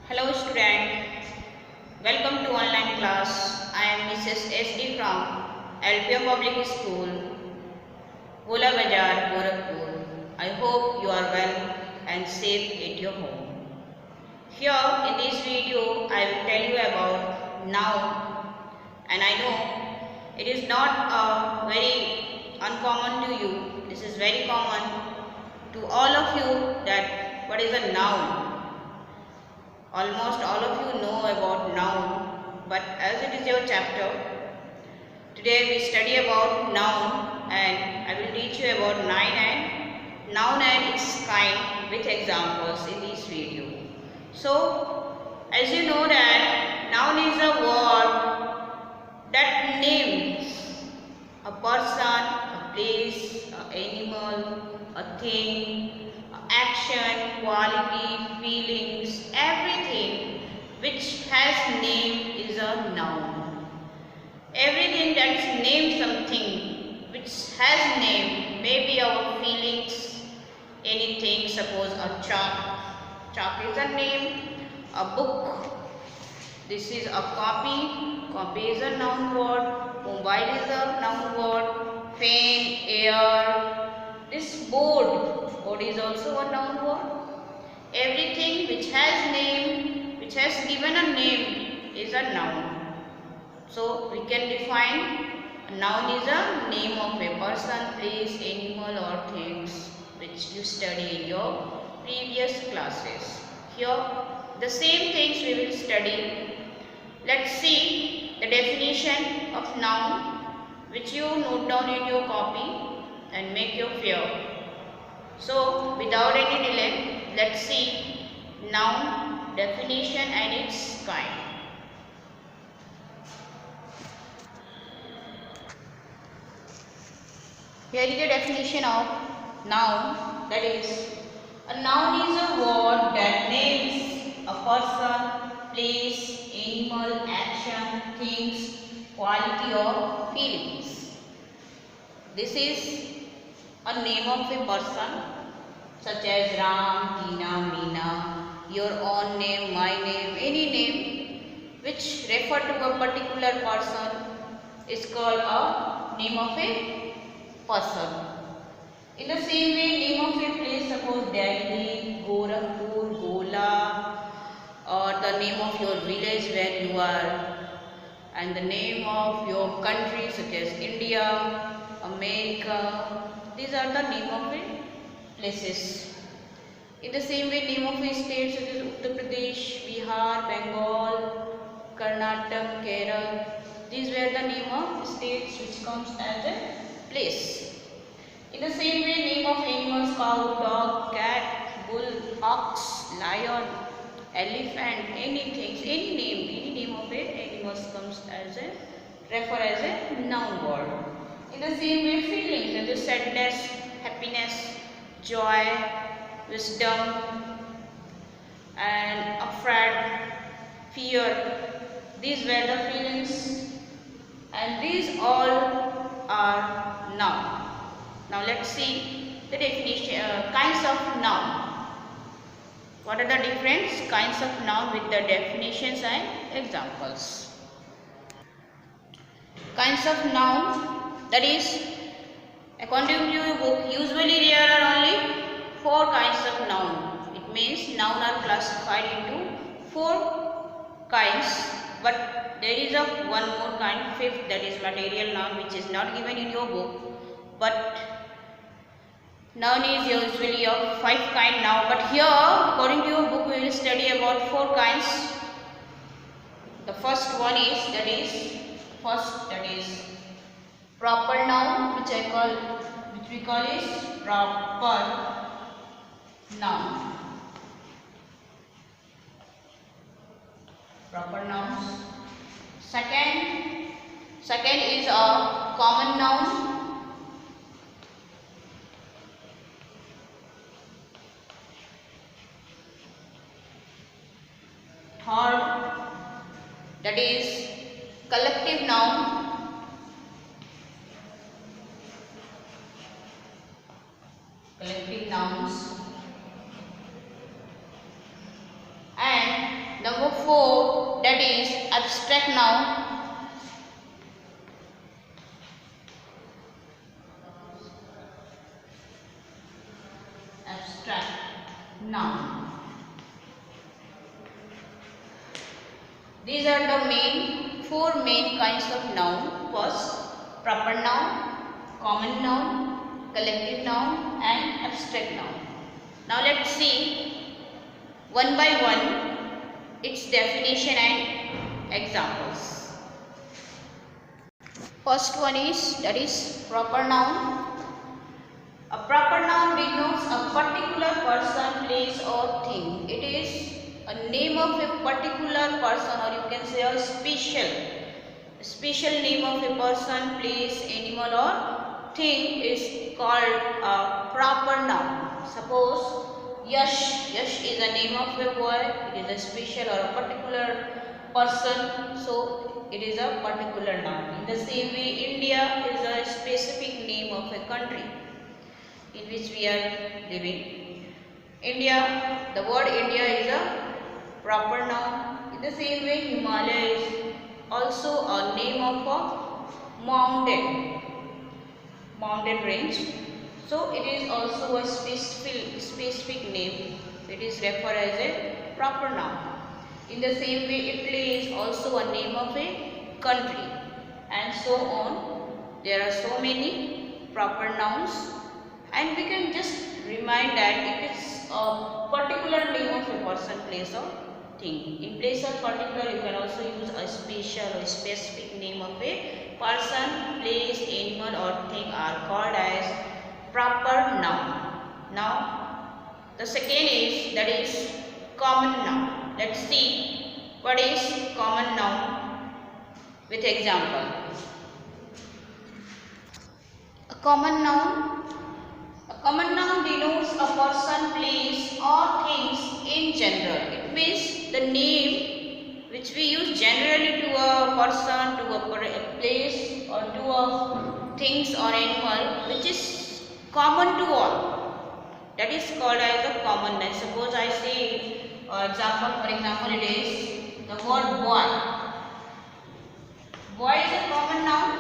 Hello student, welcome to online class. I am Mrs. SD from LPO Public School, Gola Bazar, Gorakhpur. I hope you are well and safe at your home. Here in this video, I will tell you about noun, and I know it is not very uncommon to you. This is very common to all of you that what is a noun. Almost all of you know about noun, but as it is your chapter, today we study about noun and I will teach you about noun and its kind with examples in this video. So, as you know that noun is a word that names a person, a place, an animal, a thing, action, quality, feelings, everything which has name is a noun. Everything that's named something which has name, maybe our feelings, anything, suppose a chalk is a name, a book, this is a copy is a noun word, mobile is a noun word, fan, air, this board is also a noun word. Everything which has name, which has given a name is a noun. So we can define a noun is a name of a person, place, animal or things which you study in your previous classes. Here the same things we will study. Let's see the definition of noun which you note down in your copy and make your fear. So without any delay, let's see noun definition and its kind. Here is the definition of noun, that is, a noun is a word that names a person, place, animal, action, things, quality or feelings. This is a name of a person such as Ram, Tina, Meena, your own name, my name, any name which refer to a particular person is called a name of a person. In the same way, name of a place, suppose Delhi, Gorakhpur, Gola, or the name of your village where you are, and the name of your country such as India, America, these are the name of the places. In the same way, name of a state such as Uttar Pradesh, Bihar, Bengal, Karnataka, Kerala, these were the name of states which comes as a place. In the same way, name of animals, cow, dog, cat, bull, ox, lion, elephant, anything, any name of a animals comes as a refer as a noun word. In the same way, feelings such as sadness, happiness, joy, wisdom, and afraid, fear, these were the feelings, and these all are noun. Now let's see the definition, kinds of noun. What are the different kinds of noun with the definitions and examples? Kinds of noun, that is, according to your book, usually there are only 4 kinds of noun. It means noun are classified into 4 kinds, but there is a one more kind, 5th, that is material noun, which is not given in your book. But noun is usually of 5 kind now, but here according to your book we will study about 4 kinds. The first one is that is proper noun, which we call is proper noun. Proper nouns. Second is a common noun. Third, that is collective noun. Collective nouns. And 4, that is abstract noun. Abstract noun. These are the four main kinds of noun. First, proper noun, common noun, collective noun and abstract noun. Now let's see one by one its definition and examples. First one is, that is proper noun. A proper noun denotes a particular person, place or thing. It is a name of a particular person, or you can say a special name of a person, place, animal or thing is called a proper noun. Suppose Yash is a name of a boy, it is a special or a particular person, so it is a particular noun. In the same way, India is a specific name of a country in which we are living. India, the word India is a proper noun. In the same way, Himalaya is also a name of a mountain range. So it is also a specific name. It is referred as a proper noun. In the same way, Italy is also a name of a country, and so on. There are so many proper nouns, and we can just remind that it is a particular name of a person, place or thing. In place of particular, you can also use a special or specific name of a person, place, animal or thing are called as proper noun. Now the second is, that is common noun. Let's see what is common noun with example. A common noun denotes a person, place or things in general. It means the name which we use generally to a person, to a place or to a things or animal which is common to all. That is called as a common noun. Suppose I say for example it is the word boy. Boy is a common noun.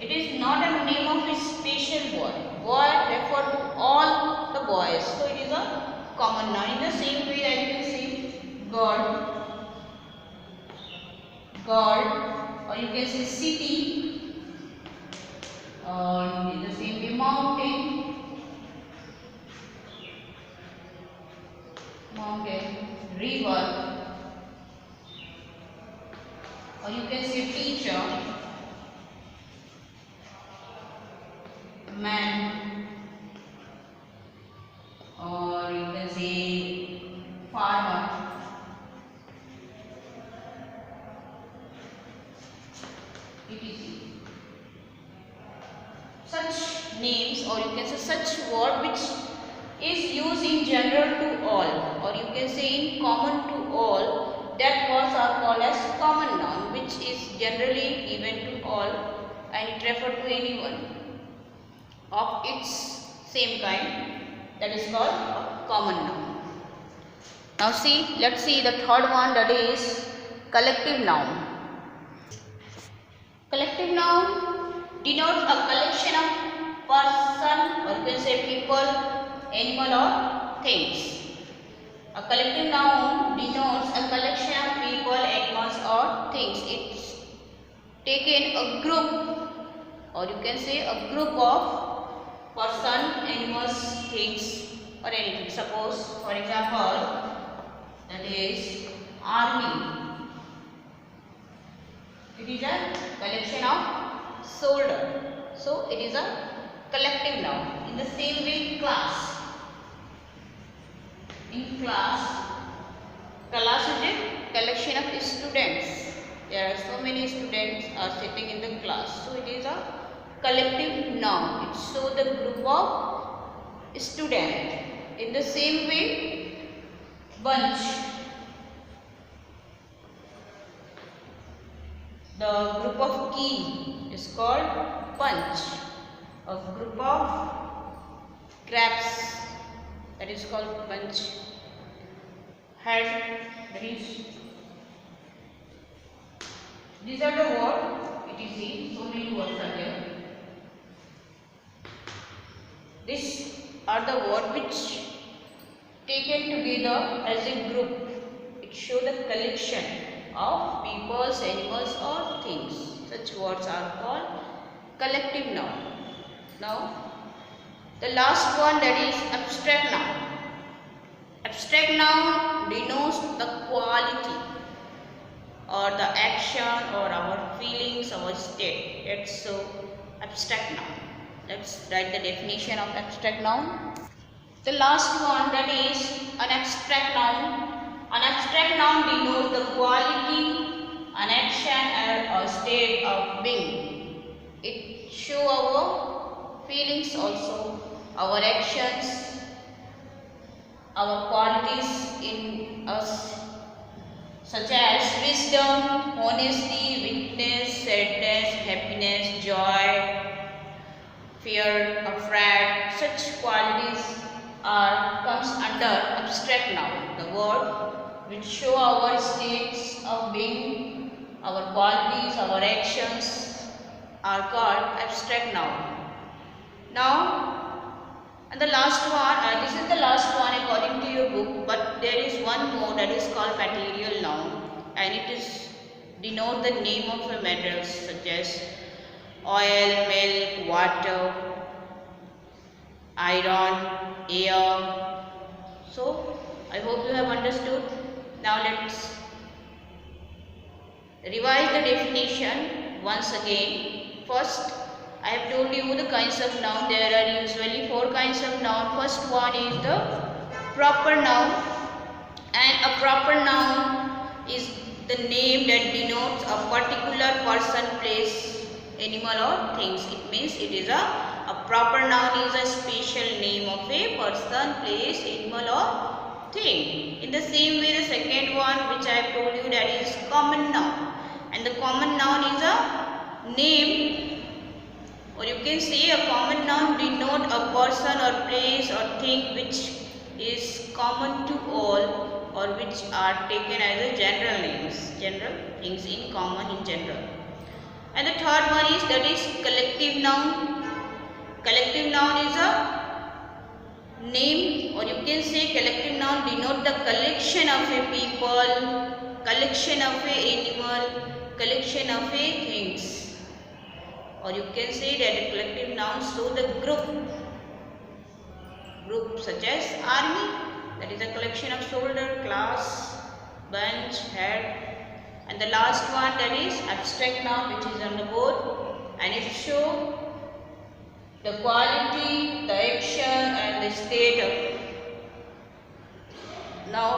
It is not a name of a special boy. Boy refers to all the boys. So it is a common noun. In the same way that you can say God, or you can say city, or in the same way mountain, river, or you can say teacher, man, or you can say farmer, etc. Such names, or you can say such word which is used in general to all, or you can say in common to all, that words are called as common noun, which is generally given to all and it refers to anyone of its same kind. That is called a common noun. Now let's see the third one, that is collective noun. Collective noun denotes a collection of person, or you can say people, animal or things. A collective noun denotes a collection of people, animals or things. It's taken a group, or you can say a group of person, animals, things or anything. Suppose for example that is army. It is a collection of soldier. So it is a collective noun. In the same way class. In class is a collection of students. There are so many students are sitting in the class. So it is a collective noun. It shows the group of students. In the same way, bunch. The group of key is called bunch. A group of grapes, that is called bunch. head, that is, these are the words, it is see, so many words are there. These are the words which taken together as a group. It shows the collection of peoples, animals or things. Such words are called collective noun. Now, the last one, that is abstract noun. Abstract noun denotes the quality or the action or our feelings, our state. It's so abstract noun. Let's write the definition of abstract noun. The last one, that is an abstract noun. An abstract noun denotes the quality, an action or state of being. It shows our feelings also, our actions, our qualities in us, such as wisdom, honesty, weakness, sadness, happiness, joy, fear, afraid. Such qualities comes under abstract noun. The word which show our states of being, our qualities, our actions are called abstract noun. Now, and the last one, this is the last one according to your book, but there is one more, that is called material noun, and it is denote the name of a minerals such as oil, milk, water, iron, air. So, I hope you have understood. Now let's revise the definition once again. First, I have told you the kinds of noun. There are usually 4 kinds of noun. First one is the proper noun, and a proper noun is the name that denotes a particular person, place, animal or things. It means it is a proper noun is a special name of a person, place, animal or thing. In the same way, the second one which I have told you, that is common noun, and the common noun is a name, or you can say a common noun denote a person or place or thing which is common to all or which are taken as a general names, general things in common in general. And the third one is, that is collective noun. Collective noun is a name, or you can say collective noun denote the collection of a people, collection of a animal, collection of a things, or you can say that the collective nouns show the group such as army, that is a collection of soldier, class, bunch, head. And the last one, that is abstract noun, which is on the board, and it shows the quality, the action and the state of. Now,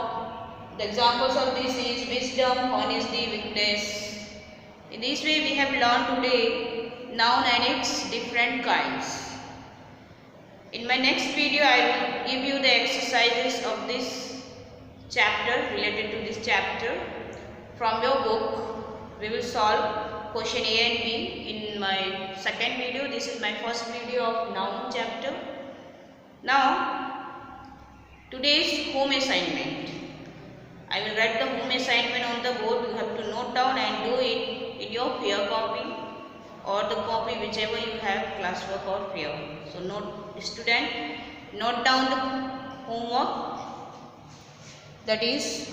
the examples of this is wisdom, honesty, weakness. In this way, we have learned today noun and its different kinds. In my next video, I will give you the exercises of this chapter, related to this chapter. From your book, we will solve question A and B in my second video. This is my first video of noun chapter. Now, today's home assignment. I will write the home assignment on the board. You have to note down and do it in your peer copy or the copy whichever you have, classwork or peer. So, student, note down the homework, that is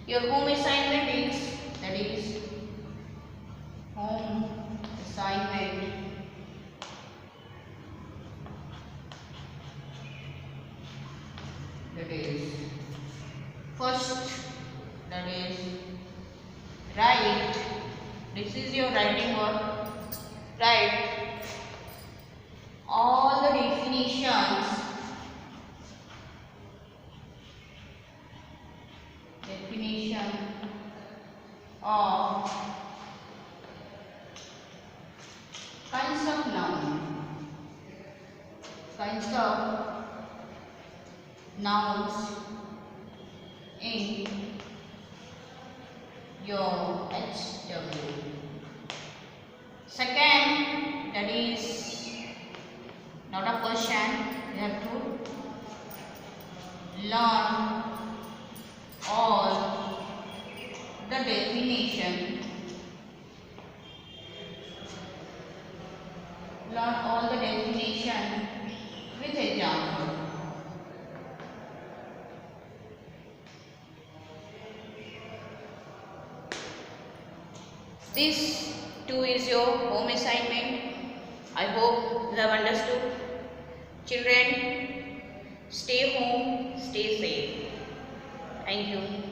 your home assignment is, that is home assignment that is first, that is write, this is your writing work, write all the definition of kinds of nouns in your HW. Second, that is not a question. You have to learn all the definition. Learn all the definition with example. This too is your home assignment. I hope you have understood. Children, stay home, stay safe. Thank you.